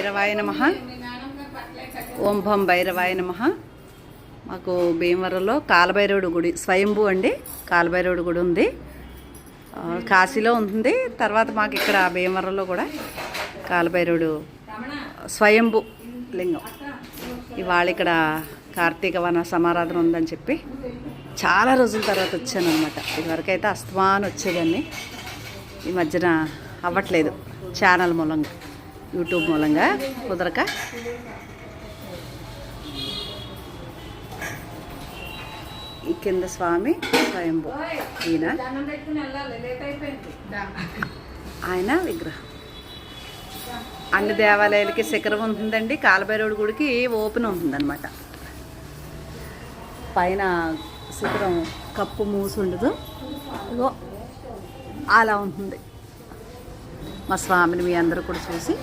భైరవాయ నమః. ఓం భం భైరవాయ నమః. మాకు భీమవరంలో కాలభైరవుడు గుడి స్వయంభూ అండి. కాలభైరవుడు గుడి ఉంది, కాశీలో ఉంది. తర్వాత మాకు ఇక్కడ భీమవరంలో కూడా కాలభైరవుడు స్వయంభూ లింగం. ఇవాళ ఇక్కడ కార్తీక వన సమారాధన ఉందని చెప్పి చాలా రోజుల తర్వాత వచ్చాను అనమాట. ఇదివరకైతే అస్తమానం వచ్చేదాన్ని, ఈ మధ్యన అవ్వట్లేదు ఛానల్ మూలంగా, యూట్యూబ్ మూలంగా కుదరక. ఈ కింద స్వామి స్వయంభూ, ఆయన విగ్రహం. అన్ని దేవాలయాలకి శిఖరం ఉంటుందండి. కాలభైరవుడి గుడికి ఓపెన్ ఉంటుందన్నమాట. పైన శిఖరం కప్పు మూసి ఉండదు, ఇగో అలా ఉంటుంది. మా స్వామిని మీ అందరూ కూడా చూసి